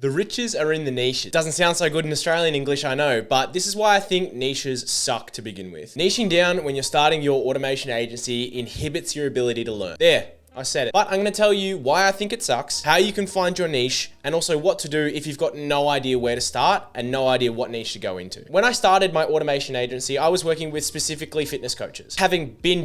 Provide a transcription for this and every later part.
The riches are in the niches. Doesn't sound so good in Australian English, I know, but this is why I think niches suck to begin with. Niching down when you're starting your automation agency inhibits your ability to learn. There, I said it. But I'm going to tell you why I think it sucks, how you can find your niche, and also what to do if you've got no idea where to start and no idea what niche to go into. When I started my automation agency, I was working with specifically fitness coaches, having been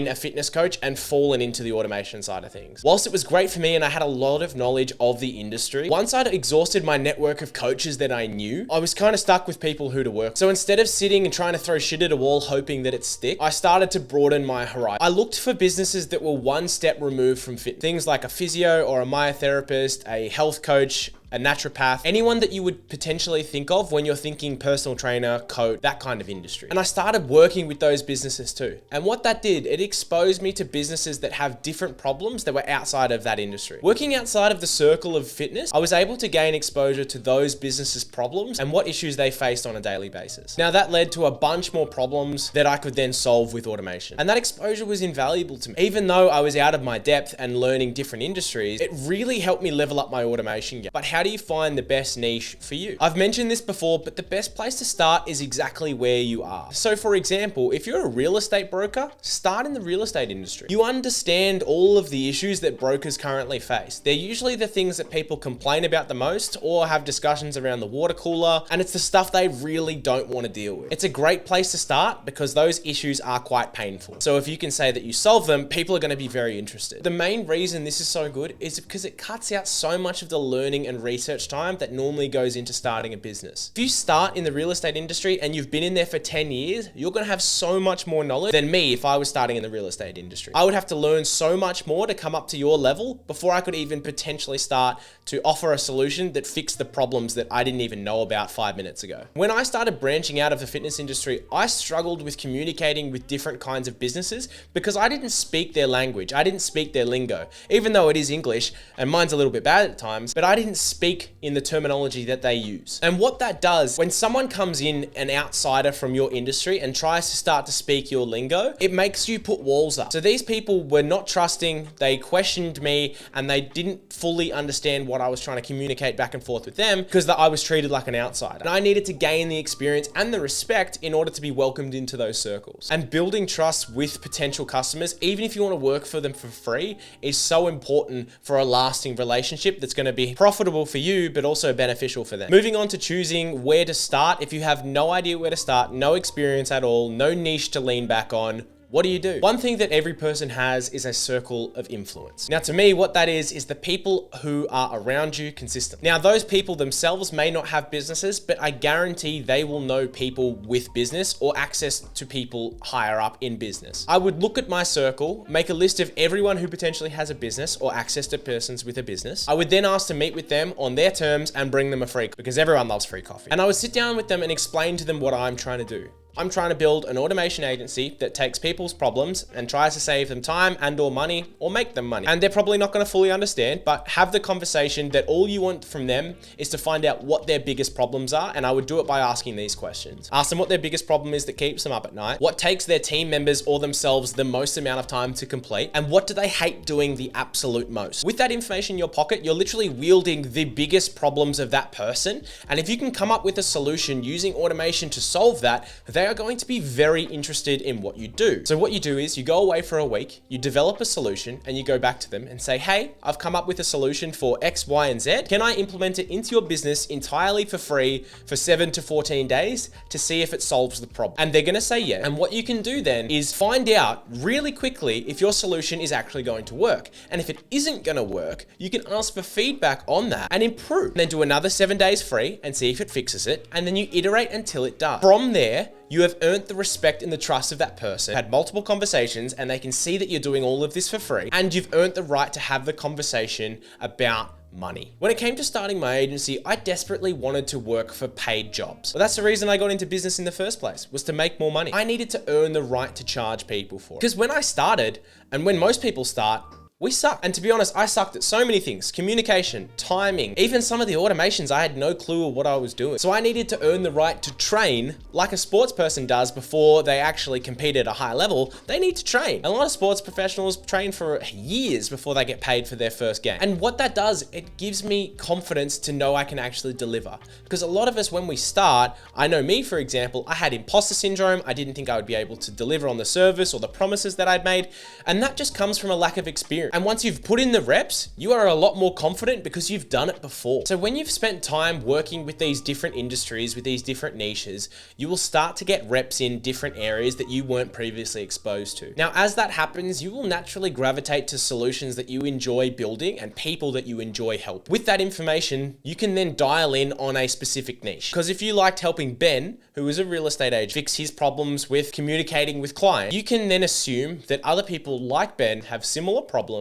a fitness coach and fallen into the automation side of things. Whilst it was great for me and I had a lot of knowledge of the industry, once I'd exhausted my network of coaches that I knew, I was kind of stuck with people who to work. So instead of sitting and trying to throw shit at a wall hoping that it stick, I started to broaden my horizon. I looked for businesses that were one step removed from fit. Things like a physio or a myotherapist, a health coach, a naturopath, anyone that you would potentially think of when you're thinking personal trainer, coach, that kind of industry. And I started working with those businesses too. And what that did, it exposed me to businesses that have different problems that were outside of that industry. Working outside of the circle of fitness, I was able to gain exposure to those businesses' problems and what issues they faced on a daily basis. Now that led to a bunch more problems that I could then solve with automation. And that exposure was invaluable to me. Even though I was out of my depth and learning different industries, it really helped me level up my automation game. But how do you find the best niche for you? I've mentioned this before, but the best place to start is exactly where you are. So for example, if you're a real estate broker, start in the real estate industry. You understand all of the issues that brokers currently face. They're usually the things that people complain about the most or have discussions around the water cooler, and it's the stuff they really don't want to deal with. It's a great place to start because those issues are quite painful. So if you can say that you solve them, people are going to be very interested. The main reason this is so good is because it cuts out so much of the learning and research time that normally goes into starting a business. If you start in the real estate industry and you've been in there for 10 years, you're going to have so much more knowledge than me if I was starting in the real estate industry. I would have to learn so much more to come up to your level before I could even potentially start to offer a solution that fixed the problems that I didn't even know about 5 minutes ago. When I started branching out of the fitness industry, I struggled with communicating with different kinds of businesses because I didn't speak their language. I didn't speak their lingo, even though it is English and mine's a little bit bad at times, but I didn't speak in the terminology that they use. And what that does, when someone comes in, an outsider from your industry, and tries to start to speak your lingo, it makes you put walls up. So these people were not trusting, they questioned me, and they didn't fully understand what I was trying to communicate back and forth with them because I was treated like an outsider. And I needed to gain the experience and the respect in order to be welcomed into those circles. And building trust with potential customers, even if you want to work for them for free, is so important for a lasting relationship that's going to be profitable for you, but also beneficial for them. Moving on to choosing where to start. If you have no idea where to start, no experience at all, no niche to lean back on, what do you do? One thing that every person has is a circle of influence. Now, to me, what that is the people who are around you consistently. Now, those people themselves may not have businesses, but I guarantee they will know people with business or access to people higher up in business. I would look at my circle, make a list of everyone who potentially has a business or access to persons with a business. I would then ask to meet with them on their terms and bring them a free, because everyone loves free coffee. And I would sit down with them and explain to them what I'm trying to do. I'm trying to build an automation agency that takes people's problems and tries to save them time and or money or make them money. And they're probably not going to fully understand, but have the conversation that all you want from them is to find out what their biggest problems are. And I would do it by asking these questions. Ask them what their biggest problem is that keeps them up at night, what takes their team members or themselves the most amount of time to complete, and what do they hate doing the absolute most. With that information in your pocket, you're literally wielding the biggest problems of that person. And if you can come up with a solution using automation to solve that, they are going to be very interested in what you do. So what you do is you go away for a week, you develop a solution, and you go back to them and say, hey, I've come up with a solution for X, Y, and Z. Can I implement it into your business entirely for free for 7 to 14 days to see if it solves the problem? And they're gonna say yeah. And what you can do then is find out really quickly if your solution is actually going to work. And if it isn't gonna work, you can ask for feedback on that and improve. And then do another 7 days free and see if it fixes it. And then you iterate until it does. From there, you have earned the respect and the trust of that person, had multiple conversations, and they can see that you're doing all of this for free, and you've earned the right to have the conversation about money. When it came to starting my agency, I desperately wanted to work for paid jobs. Well, that's the reason I got into business in the first place, was to make more money. I needed to earn the right to charge people for it. Because when I started, and when most people start, we suck. And to be honest, I sucked at so many things: communication, timing, even some of the automations. I had no clue of what I was doing. So I needed to earn the right to train like a sports person does before they actually compete at a high level. They need to train. A lot of sports professionals train for years before they get paid for their first game. And what that does, it gives me confidence to know I can actually deliver. Because a lot of us, when we start, I know me, for example, I had imposter syndrome. I didn't think I would be able to deliver on the service or the promises that I'd made. And that just comes from a lack of experience. And once you've put in the reps, you are a lot more confident because you've done it before. So when you've spent time working with these different industries, with these different niches, you will start to get reps in different areas that you weren't previously exposed to. Now, as that happens, you will naturally gravitate to solutions that you enjoy building and people that you enjoy helping. With that information, you can then dial in on a specific niche. Because if you liked helping Ben, who is a real estate agent, fix his problems with communicating with clients, you can then assume that other people like Ben have similar problems.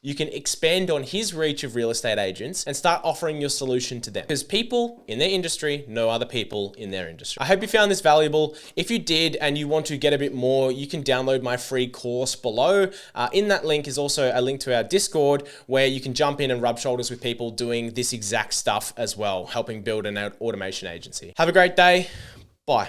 You can expand on his reach of real estate agents and start offering your solution to them, because people in their industry know other people in their industry. I hope you found this valuable. If you did and you want to get a bit more, you can download my free course below. In that link is also a link to our Discord where you can jump in and rub shoulders with people doing this exact stuff as well, helping build an automation agency. Have a great day. Bye.